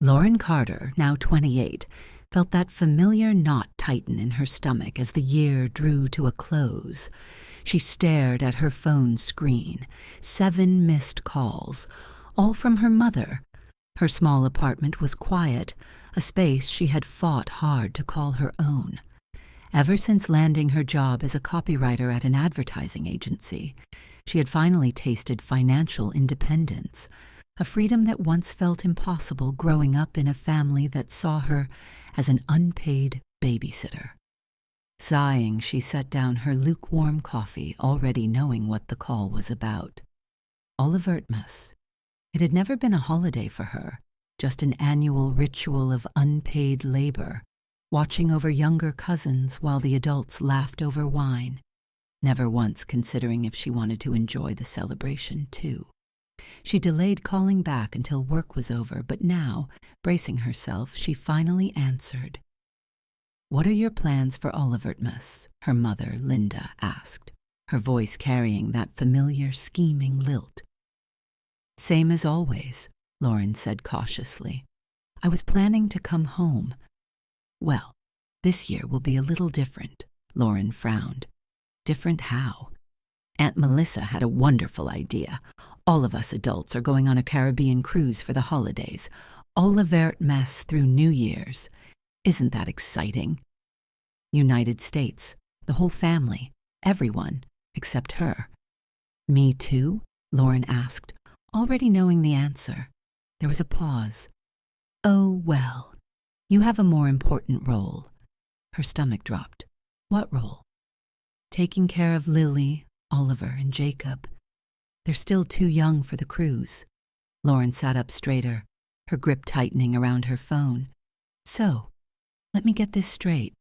Lauren Carter, now 28, felt that familiar knot tighten in her stomach as the year drew to a close. She stared at her phone screen. 7 missed calls, all from her mother. Her small apartment was quiet, a space she had fought hard to call her own. Ever since landing her job as a copywriter at an advertising agency, she had finally tasted financial independence, a freedom that once felt impossible growing up in a family that saw her as an unpaid babysitter. Sighing, she set down her lukewarm coffee, already knowing what the call was about. Olivertmas. It had never been a holiday for her, just an annual ritual of unpaid labor, watching over younger cousins while the adults laughed over wine, never once considering if she wanted to enjoy the celebration too. She delayed calling back until work was over, but now, bracing herself, she finally answered. "What are your plans for Olivertmas?" her mother, Linda, asked, her voice carrying that familiar scheming lilt. "Same as always," Lauren said cautiously. "I was planning to come home." "Well, this year will be a little different," Lauren frowned. "Different how?" "Aunt Melissa had a wonderful idea. All of us adults are going on a Caribbean cruise for the holidays. Olivertmas through New Year's. Isn't that exciting?" "United States, the whole family, everyone, except her." "Me too?" Lauren asked, already knowing the answer. There was a pause. "Oh, well, you have a more important role." Her stomach dropped. "What role?" "Taking care of Lily, Oliver, and Jacob. They're still too young for the cruise." Lauren sat up straighter, her grip tightening around her phone. "So, let me get this straight.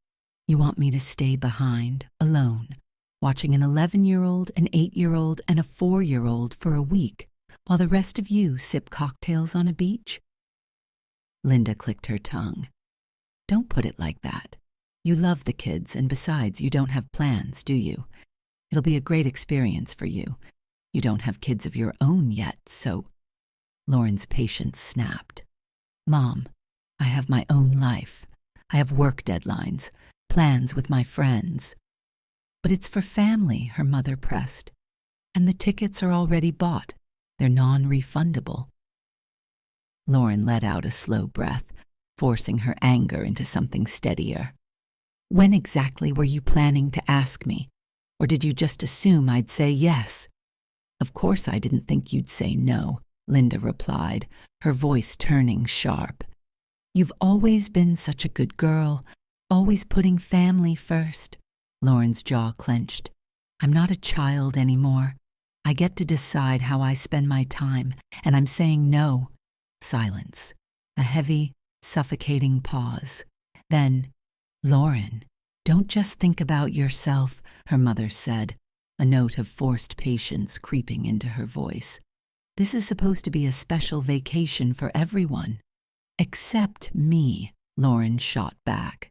You want me to stay behind, alone, watching an 11-year-old, an 8-year-old, and a 4-year-old for a week, while the rest of you sip cocktails on a beach?" Linda clicked her tongue. "Don't put it like that. You love the kids, and besides, you don't have plans, do you? It'll be a great experience for you. You don't have kids of your own yet, so—" Lauren's patience snapped. "Mom, I have my own life. I have work deadlines, plans with my friends." "But it's for family," her mother pressed. "And the tickets are already bought. They're non-refundable." Lauren let out a slow breath, forcing her anger into something steadier. "When exactly were you planning to ask me? Or did you just assume I'd say yes?" "Of course I didn't think you'd say no," Linda replied, her voice turning sharp. "You've always been such a good girl, always putting family first." Lauren's jaw clenched. "I'm not a child anymore. I get to decide how I spend my time, and I'm saying no." Silence. A heavy, suffocating pause. Then, "Lauren, don't just think about yourself," her mother said, a note of forced patience creeping into her voice. "This is supposed to be a special vacation for everyone." "Except me," Lauren shot back.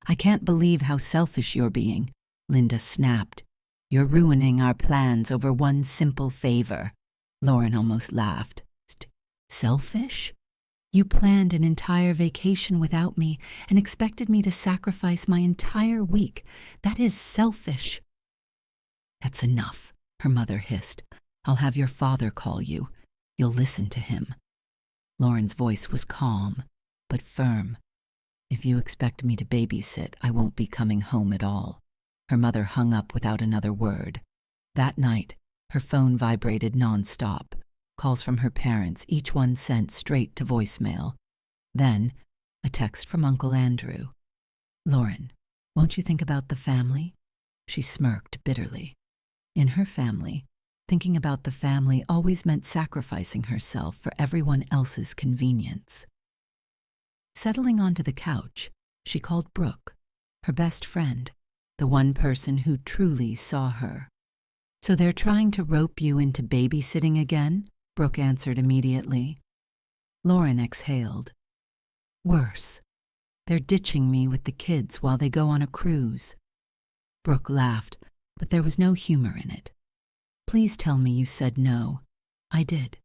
"I can't believe how selfish you're being," Linda snapped. "You're ruining our plans over one simple favor." Lauren almost laughed. "Selfish? You planned an entire vacation without me and expected me to sacrifice my entire week. That is selfish." "That's enough," her mother hissed. "I'll have your father call you. You'll listen to him." Lauren's voice was calm, but firm. "If you expect me to babysit, I won't be coming home at all." Her mother hung up without another word. That night, her phone vibrated nonstop. Calls from her parents, each one sent straight to voicemail. Then, a text from Uncle Andrew. "Lauren, won't you think about the family?" She smirked bitterly. In her family, thinking about the family always meant sacrificing herself for everyone else's convenience. Settling onto the couch, she called Brooke, her best friend, the one person who truly saw her. "So they're trying to rope you into babysitting again?" Brooke answered immediately. Lauren exhaled. "Worse. They're ditching me with the kids while they go on a cruise." Brooke laughed, but there was no humor in it. "Please tell me you said no." "I did."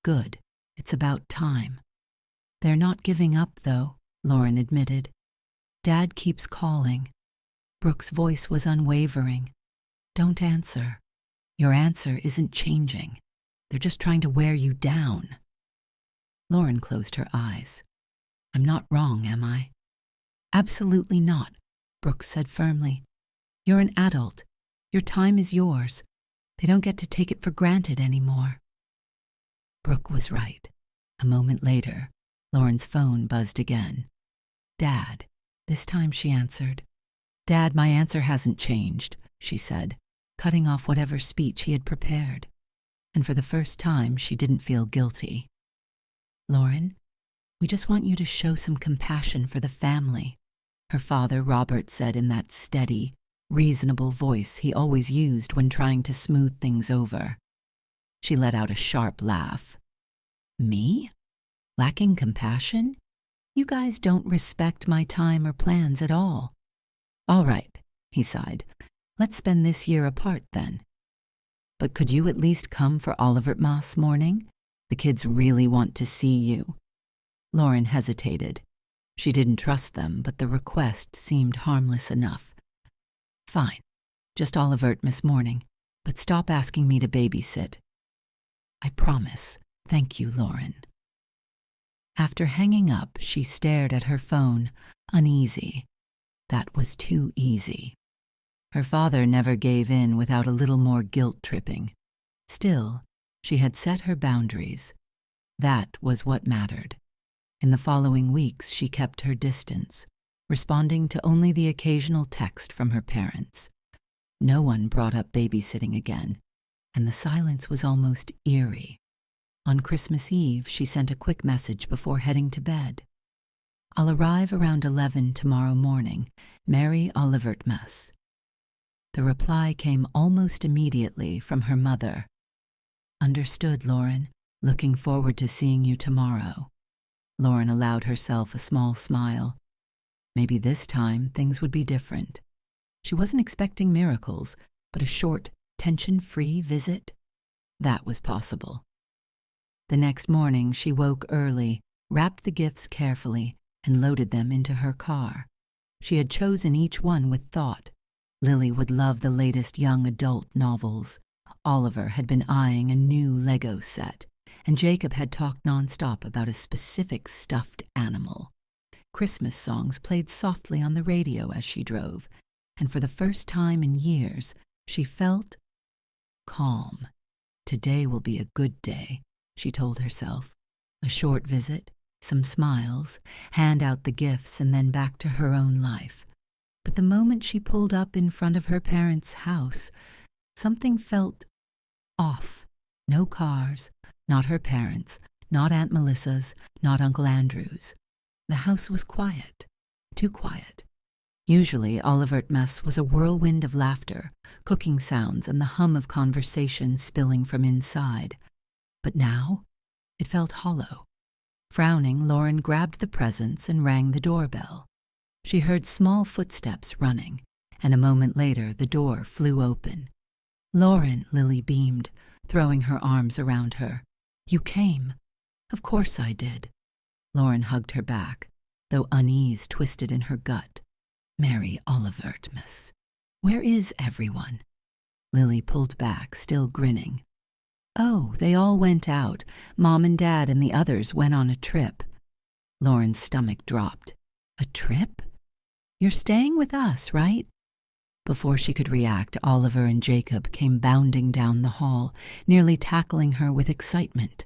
"Good. It's about time." They're not giving up, though, Lauren admitted. Dad keeps calling. Brooke's voice was unwavering. Don't answer. Your answer isn't changing. They're just trying to wear you down. Lauren closed her eyes. I'm not wrong, am I? Absolutely not, Brooke said firmly. You're an adult. Your time is yours. They don't get to take it for granted anymore. Brooke was right. A moment later, Lauren's phone buzzed again. Dad. This time she answered. Dad, my answer hasn't changed, she said, cutting off whatever speech he had prepared. And for the first time, she didn't feel guilty. Lauren, we just want you to show some compassion for the family, her father, Robert, said in that steady, reasonable voice he always used when trying to smooth things over. She let out a sharp laugh. Me? Lacking compassion? You guys don't respect my time or plans at all. All right, he sighed. Let's spend this year apart then. But could you at least come for Olivertmas morning? The kids really want to see you. Lauren hesitated. She didn't trust them, but the request seemed harmless enough. Fine, just Olivertmas morning, but stop asking me to babysit. I promise. Thank you, Lauren. After hanging up, she stared at her phone, uneasy. That was too easy. Her father never gave in without a little more guilt-tripping. Still, she had set her boundaries. That was what mattered. In the following weeks, she kept her distance, responding to only the occasional text from her parents. No one brought up babysitting again, and the silence was almost eerie. On Christmas Eve, she sent a quick message before heading to bed. I'll arrive around 11 tomorrow morning. Merry Olivertmas. The reply came almost immediately from her mother. Understood, Lauren. Looking forward to seeing you tomorrow. Lauren allowed herself a small smile. Maybe this time things would be different. She wasn't expecting miracles, but a short, tension-free visit? That was possible. The next morning, she woke early, wrapped the gifts carefully, and loaded them into her car. She had chosen each one with thought. Lily would love the latest young adult novels. Oliver had been eyeing a new Lego set, and Jacob had talked nonstop about a specific stuffed animal. Christmas songs played softly on the radio as she drove, and for the first time in years, she felt calm. Today will be a good day, she told herself. A short visit, some smiles, hand out the gifts, and then back to her own life. But the moment she pulled up in front of her parents' house, something felt off. No cars, not her parents, not Aunt Melissa's, not Uncle Andrew's. The house was quiet, too quiet. Usually, Olivertmas was a whirlwind of laughter, cooking sounds, and the hum of conversation spilling from inside. But now, it felt hollow. Frowning, Lauren grabbed the presents and rang the doorbell. She heard small footsteps running, and a moment later the door flew open. Lauren, Lily beamed, throwing her arms around her. You came. Of course I did. Lauren hugged her back, though unease twisted in her gut. Merry Olivertmas. Where is everyone? Lily pulled back, still grinning. Oh, they all went out. Mom and Dad and the others went on a trip. Lauren's stomach dropped. A trip? You're staying with us, right? Before she could react, Oliver and Jacob came bounding down the hall, nearly tackling her with excitement.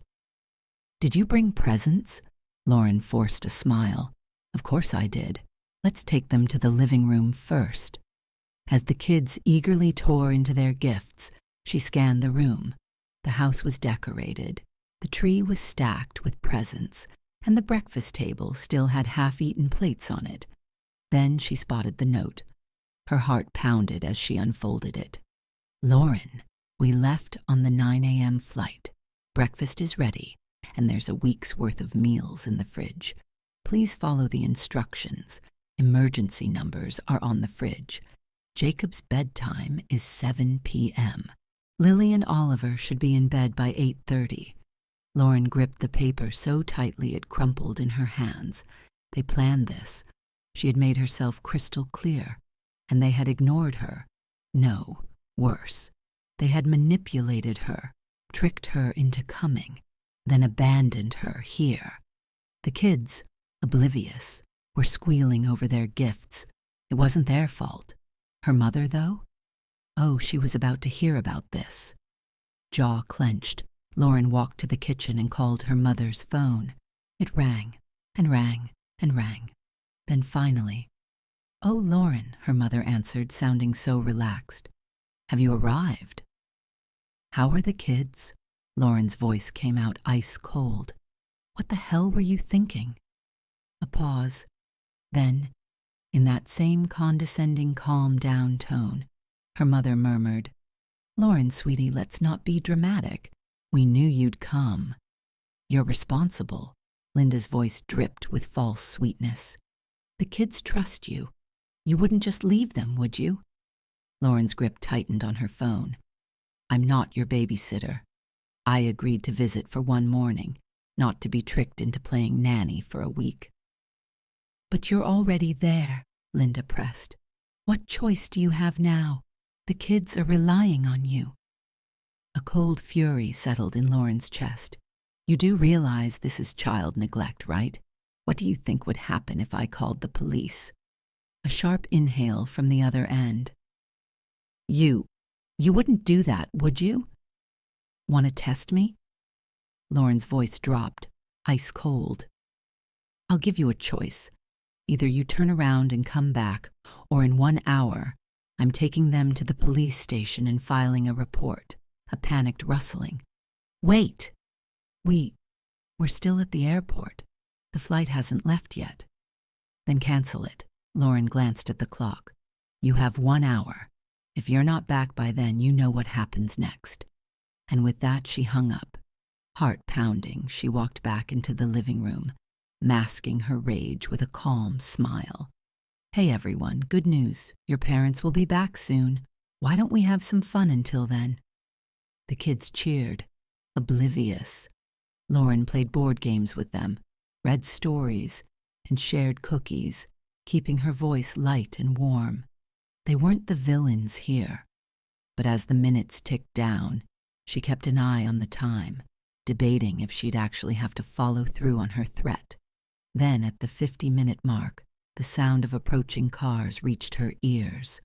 Did you bring presents? Lauren forced a smile. Of course I did. Let's take them to the living room first. As the kids eagerly tore into their gifts, she scanned the room. The house was decorated. The tree was stacked with presents, and the breakfast table still had half-eaten plates on it. Then she spotted the note. Her heart pounded as she unfolded it. Lauren, we left on the 9 a.m. flight. Breakfast is ready, and there's a week's worth of meals in the fridge. Please follow the instructions. Emergency numbers are on the fridge. Jacob's bedtime is 7 p.m. Lily and Oliver should be in bed by 8:30. Lauren gripped the paper so tightly it crumpled in her hands. They planned this. She had made herself crystal clear, and they had ignored her. No, worse. They had manipulated her, tricked her into coming, then abandoned her here. The kids, oblivious, were squealing over their gifts. It wasn't their fault. Her mother, though? Oh, she was about to hear about this. Jaw clenched, Lauren walked to the kitchen and called her mother's phone. It rang, and rang, and rang. Then finally, "Oh, Lauren," her mother answered, sounding so relaxed. "Have you arrived?" "How are the kids?" Lauren's voice came out ice cold. "What the hell were you thinking?" A pause. Then, in that same condescending, calm down tone, her mother murmured, "Lauren, sweetie, let's not be dramatic. We knew you'd come. You're responsible." Linda's voice dripped with false sweetness. "The kids trust you. You wouldn't just leave them, would you?" Lauren's grip tightened on her phone. "I'm not your babysitter. I agreed to visit for one morning, not to be tricked into playing nanny for a week." "But you're already there," Linda pressed. "What choice do you have now? The kids are relying on you." A cold fury settled in Lauren's chest. "You do realize this is child neglect, right? What do you think would happen if I called the police?" A sharp inhale from the other end. You wouldn't do that, would you? Want to test me?" Lauren's voice dropped, ice cold. "I'll give you a choice. Either you turn around and come back, or in 1 hour, I'm taking them to the police station and filing a report." A panicked rustling. "Wait! We're still at the airport. The flight hasn't left yet." "Then cancel it." Lauren glanced at the clock. "You have 1 hour. If you're not back by then, you know what happens next." And with that, she hung up. Heart pounding, she walked back into the living room, masking her rage with a calm smile. "Hey everyone, good news. Your parents will be back soon. Why don't we have some fun until then?" The kids cheered, oblivious. Lauren played board games with them, read stories, and shared cookies, keeping her voice light and warm. They weren't the villains here. But as the minutes ticked down, she kept an eye on the time, debating if she'd actually have to follow through on her threat. Then, at the 50-minute mark, the sound of approaching cars reached her ears.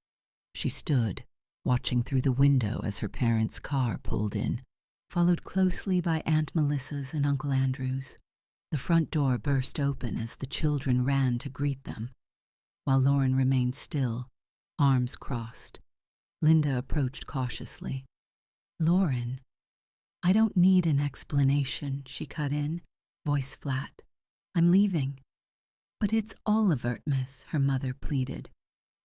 She stood, watching through the window as her parents' car pulled in, followed closely by Aunt Melissa's and Uncle Andrew's. The front door burst open as the children ran to greet them, while Lauren remained still, arms crossed. Linda approached cautiously. "Lauren, I don't need an explanation," she cut in, voice flat. "I'm leaving." "But it's Oliver, miss," her mother pleaded.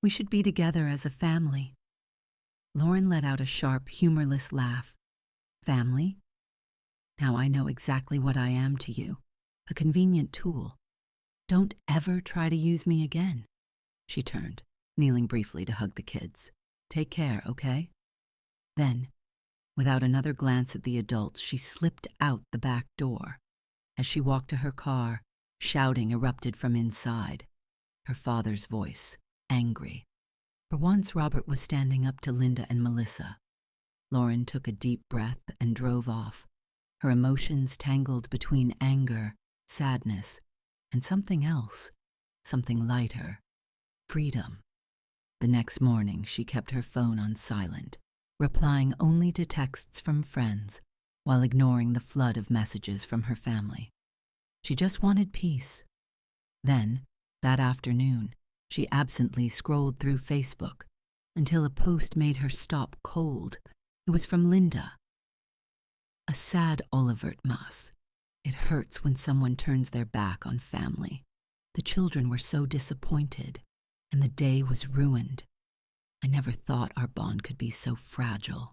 "We should be together as a family." Lauren let out a sharp, humorless laugh. "Family? Now I know exactly what I am to you, a convenient tool. Don't ever try to use me again." She turned, kneeling briefly to hug the kids. "Take care, okay?" Then, without another glance at the adults, she slipped out the back door. As she walked to her car, shouting erupted from inside. Her father's voice, angry. For once, Robert was standing up to Linda and Melissa. Lauren took a deep breath and drove off, her emotions tangled between anger, sadness, and something else, something lighter, freedom. The next morning, she kept her phone on silent, replying only to texts from friends while ignoring the flood of messages from her family. She just wanted peace. Then, that afternoon, she absently scrolled through Facebook until a post made her stop cold. It was from Linda. "A sad Olivert Mas. It hurts when someone turns their back on family. The children were so disappointed, and the day was ruined. I never thought our bond could be so fragile."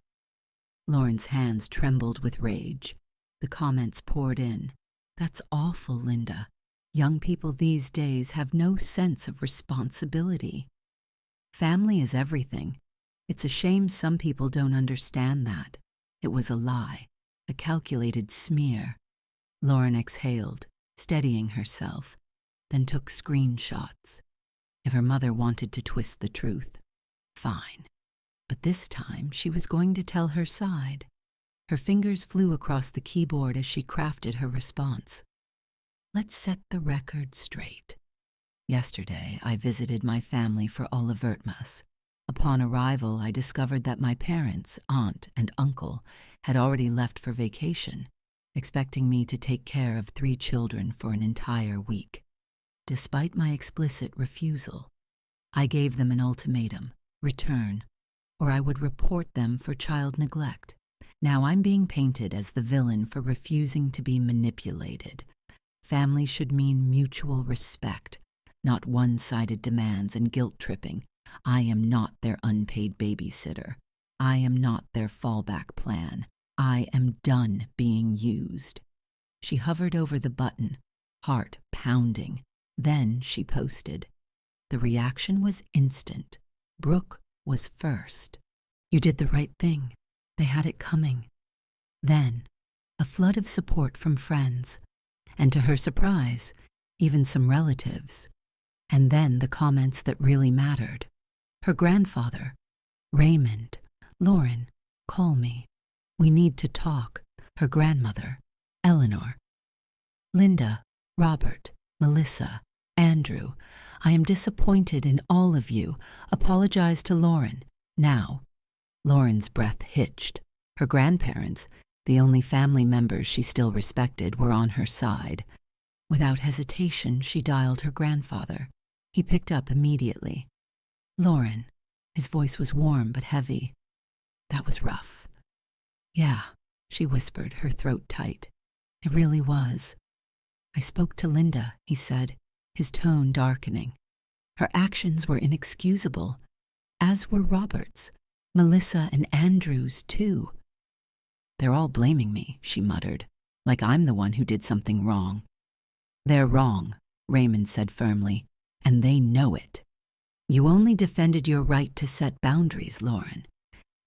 Lauren's hands trembled with rage. The comments poured in. "That's awful, Linda. Young people these days have no sense of responsibility. Family is everything. It's a shame some people don't understand that. It was a lie, a calculated smear. Lauren exhaled, steadying herself, then took screenshots. If her mother wanted to twist the truth, fine. But this time she was going to tell her side. Her fingers flew across the keyboard as she crafted her response. Let's set the record straight. Yesterday, I visited my family for Olivertmas. Upon arrival, I discovered that my parents, aunt, and uncle had already left for vacation, expecting me to take care of 3 children for an entire week. Despite my explicit refusal, I gave them an ultimatum: return, or I would report them for child neglect. Now I'm being painted as the villain for refusing to be manipulated. Family should mean mutual respect, not one-sided demands and guilt-tripping. I am not their unpaid babysitter. I am not their fallback plan. I am done being used. She hovered over the button, heart pounding. Then she posted. The reaction was instant. Brooke was first. You did the right thing. They had it coming. Then, a flood of support from friends, and to her surprise, even some relatives. And then the comments that really mattered. Her grandfather, Raymond, Lauren, call me. We need to talk. Her grandmother, Eleanor, Linda, Robert, Melissa, Andrew, I am disappointed in all of you. Apologize to Lauren. Now. Lauren's breath hitched. Her grandparents, the only family members she still respected, were on her side. Without hesitation, she dialed her grandfather. He picked up immediately. Lauren. His voice was warm but heavy. That was rough. Yeah, she whispered, her throat tight. It really was. I spoke to Linda, he said, his tone darkening. Her actions were inexcusable, as were Robert's, Melissa and Andrew's too. They're all blaming me, she muttered, like I'm the one who did something wrong. They're wrong, Raymond said firmly, and they know it. You only defended your right to set boundaries, Lauren.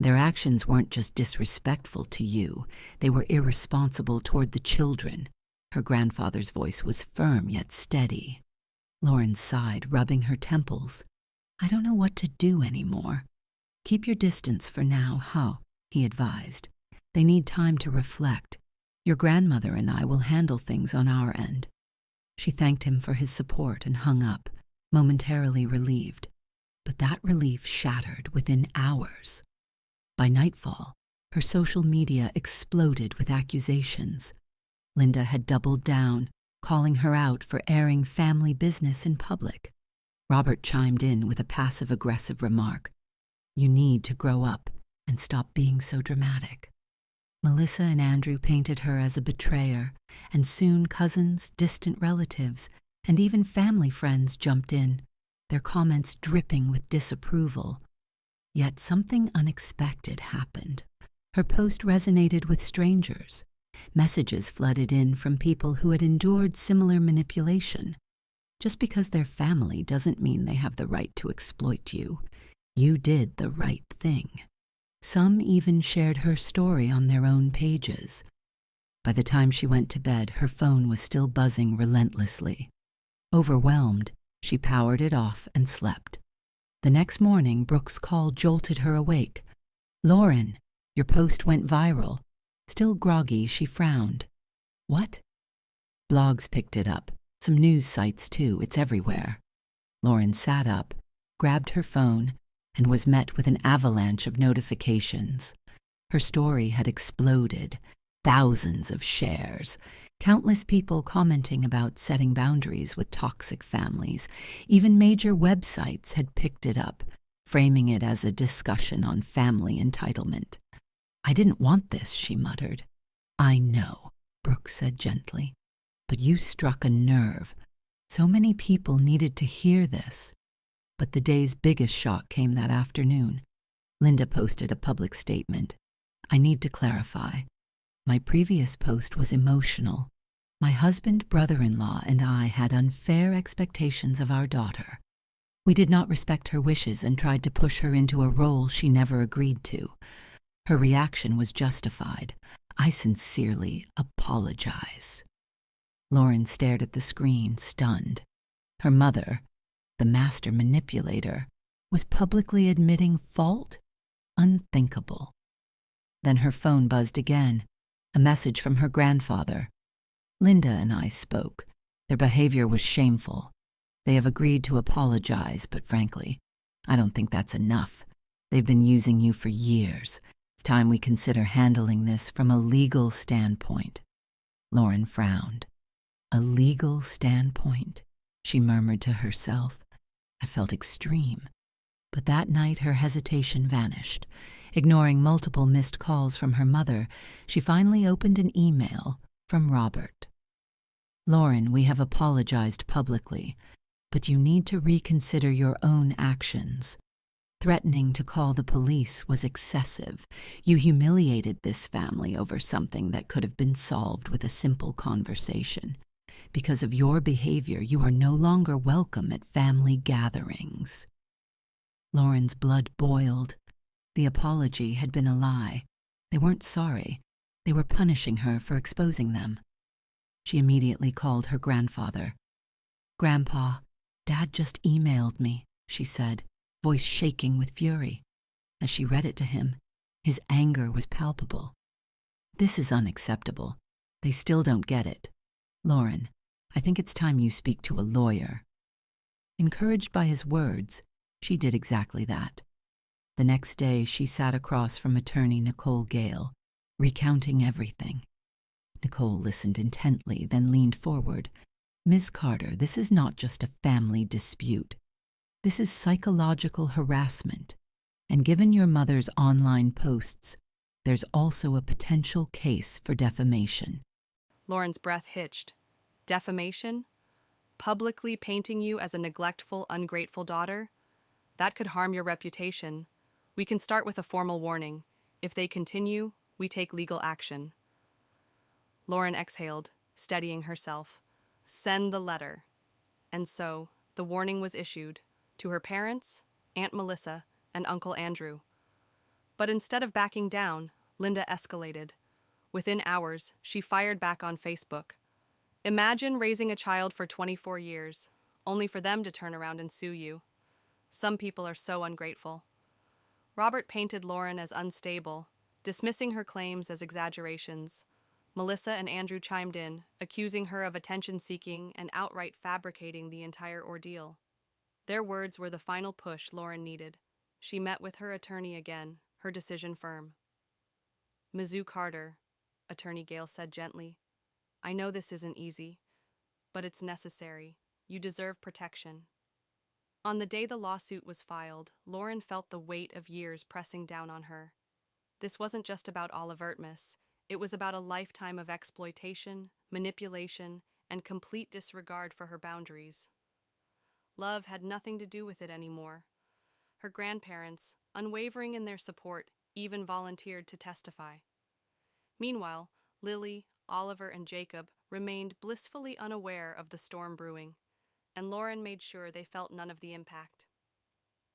Their actions weren't just disrespectful to you, they were irresponsible toward the children. Her grandfather's voice was firm yet steady. Lauren sighed, rubbing her temples. I don't know what to do anymore. Keep your distance for now, he advised. They need time to reflect. Your grandmother and I will handle things on our end. She thanked him for his support and hung up, momentarily relieved. But that relief shattered within hours. By nightfall, her social media exploded with accusations. Linda had doubled down, calling her out for airing family business in public. Robert chimed in with a passive-aggressive remark. You need to grow up and stop being so dramatic. Melissa and Andrew painted her as a betrayer, and soon cousins, distant relatives, and even family friends jumped in, their comments dripping with disapproval. Yet something unexpected happened. Her post resonated with strangers. Messages flooded in from people who had endured similar manipulation. Just because they're family doesn't mean they have the right to exploit you. You did the right thing. Some even shared her story on their own pages. By the time she went to bed, her phone was still buzzing relentlessly. Overwhelmed, she powered it off and slept. The next morning, Brooke's call jolted her awake. Lauren, your post went viral. Still groggy, she frowned. What? Blogs picked it up. Some news sites, too. It's everywhere. Lauren sat up, grabbed her phone, and was met with an avalanche of notifications. Her story had exploded. Thousands of shares. Countless people commenting about setting boundaries with toxic families. Even major websites had picked it up, framing it as a discussion on family entitlement. I didn't want this, she muttered. I know, Brooke said gently. But you struck a nerve. So many people needed to hear this. But the day's biggest shock came that afternoon. Linda posted a public statement. I need to clarify. My previous post was emotional. My husband, brother-in-law, and I had unfair expectations of our daughter. We did not respect her wishes and tried to push her into a role she never agreed to. Her reaction was justified. I sincerely apologize. Lauren stared at the screen, stunned. Her mother, the master manipulator, was publicly admitting fault? Unthinkable. Then her phone buzzed again, a message from her grandfather. Linda and I spoke. Their behavior was shameful. They have agreed to apologize, but frankly, I don't think that's enough. They've been using you for years. It's time we consider handling this from a legal standpoint. Lauren frowned. A legal standpoint, she murmured to herself. I felt extreme. But that night her hesitation vanished. Ignoring multiple missed calls from her mother, she finally opened an email from Robert. Lauren, we have apologized publicly, but you need to reconsider your own actions. Threatening to call the police was excessive. You humiliated this family over something that could have been solved with a simple conversation. Because of your behavior, you are no longer welcome at family gatherings. Lauren's blood boiled. The apology had been a lie. They weren't sorry. They were punishing her for exposing them. She immediately called her grandfather. "Grandpa, Dad just emailed me," she said, voice shaking with fury. As she read it to him, his anger was palpable. "This is unacceptable. They still don't get it. Lauren, I think it's time you speak to a lawyer." Encouraged by his words, she did exactly that. The next day, she sat across from attorney Nicole Gale, recounting everything. Nicole listened intently, then leaned forward. "Ms. Carter, this is not just a family dispute. This is psychological harassment. And given your mother's online posts, there's also a potential case for defamation." Lauren's breath hitched. Defamation? Publicly painting you as a neglectful, ungrateful daughter? That could harm your reputation. We can start with a formal warning. If they continue, we take legal action. Lauren exhaled, steadying herself. Send the letter. And so, the warning was issued to her parents, Aunt Melissa, and Uncle Andrew. But instead of backing down, Linda escalated. Within hours, she fired back on Facebook. Imagine raising a child for 24 years, only for them to turn around and sue you. Some people are so ungrateful. Robert painted Lauren as unstable, dismissing her claims as exaggerations. Melissa and Andrew chimed in, accusing her of attention-seeking and outright fabricating the entire ordeal. Their words were the final push Lauren needed. She met with her attorney again, her decision firm. "Ms. Carter," Attorney Gale said gently, "I know this isn't easy, but it's necessary. You deserve protection." On the day the lawsuit was filed, Lauren felt the weight of years pressing down on her. This wasn't just about Oliver Ertmus. It was about a lifetime of exploitation, manipulation, and complete disregard for her boundaries. Love had nothing to do with it anymore. Her grandparents, unwavering in their support, even volunteered to testify. Meanwhile, Lily, Oliver, and Jacob remained blissfully unaware of the storm brewing, and Lauren made sure they felt none of the impact.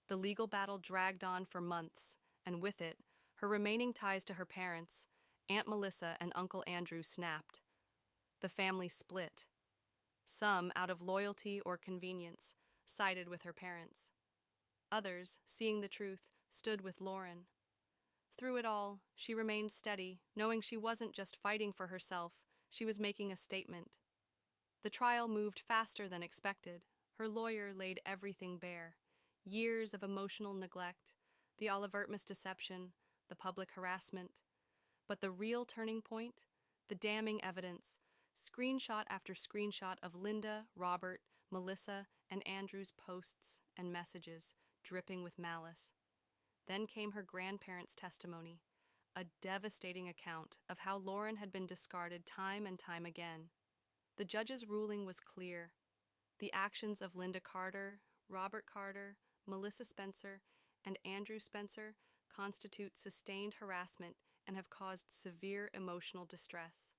The legal battle dragged on for months, and with it, her remaining ties to her parents, Aunt Melissa and Uncle Andrew, snapped. The family split. Some, out of loyalty or convenience, sided with her parents. Others, seeing the truth, stood with Lauren. Through it all, she remained steady, knowing she wasn't just fighting for herself, she was making a statement. The trial moved faster than expected. Her lawyer laid everything bare. Years of emotional neglect, the Oliver Ertmus deception, the public harassment. But the real turning point? The damning evidence. Screenshot after screenshot of Linda, Robert, Melissa, and Andrew's posts and messages, dripping with malice. Then came her grandparents' testimony, a devastating account of how Lauren had been discarded time and time again. The judge's ruling was clear. The actions of Linda Carter, Robert Carter, Melissa Spencer, and Andrew Spencer constitute sustained harassment and have caused severe emotional distress.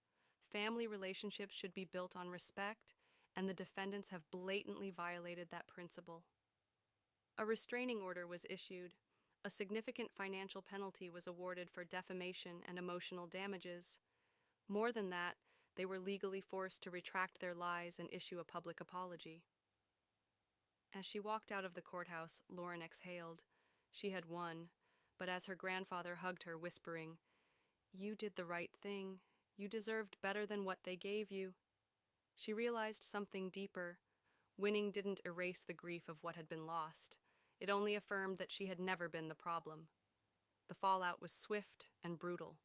Family relationships should be built on respect, and the defendants have blatantly violated that principle. A restraining order was issued. A significant financial penalty was awarded for defamation and emotional damages. More than that, They were legally forced to retract their lies and issue a public apology. As she walked out of the courthouse, Lauren exhaled. She had won, but as her grandfather hugged her, whispering, "You did the right thing. You deserved better than what they gave you," she realized something deeper. Winning didn't erase the grief of what had been lost. It only affirmed that she had never been the problem. The fallout was swift and brutal.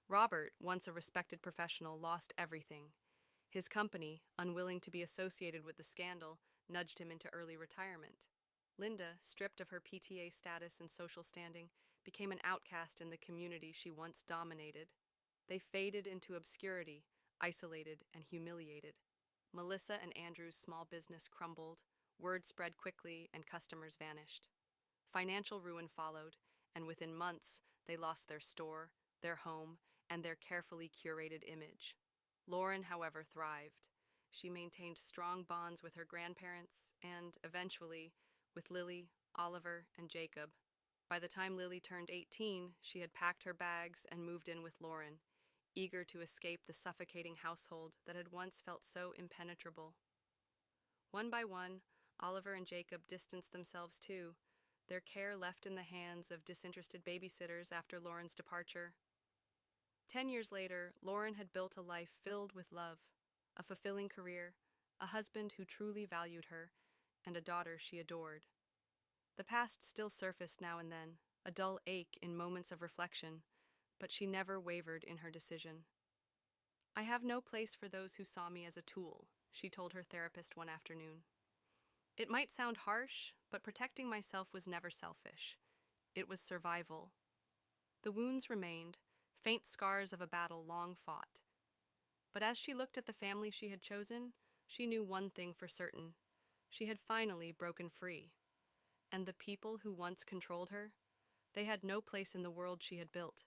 Robert, once a respected professional, lost everything. His company, unwilling to be associated with the scandal, nudged him into early retirement. Linda, stripped of her PTA status and social standing, became an outcast in the community she once dominated. They faded into obscurity, isolated and humiliated. Melissa and Andrew's small business crumbled, word spread quickly, and customers vanished. Financial ruin followed, and within months they lost their store, their home, and their carefully curated image. Lauren, however, thrived. She maintained strong bonds with her grandparents and, eventually, with Lily, Oliver, and Jacob. By the time Lily turned 18, she had packed her bags and moved in with Lauren, eager to escape the suffocating household that had once felt so impenetrable. One by one, Oliver and Jacob distanced themselves too, their care left in the hands of disinterested babysitters after Lauren's departure. 10 years later, Lauren had built a life filled with love, a fulfilling career, a husband who truly valued her, and a daughter she adored. The past still surfaced now and then, a dull ache in moments of reflection, but she never wavered in her decision. "I have no place for those who saw me as a tool," she told her therapist one afternoon. "It might sound harsh, but protecting myself was never selfish. It was survival." The wounds remained, faint scars of a battle long fought. But as she looked at the family she had chosen, she knew one thing for certain. She had finally broken free. And the people who once controlled her, they had no place in the world she had built.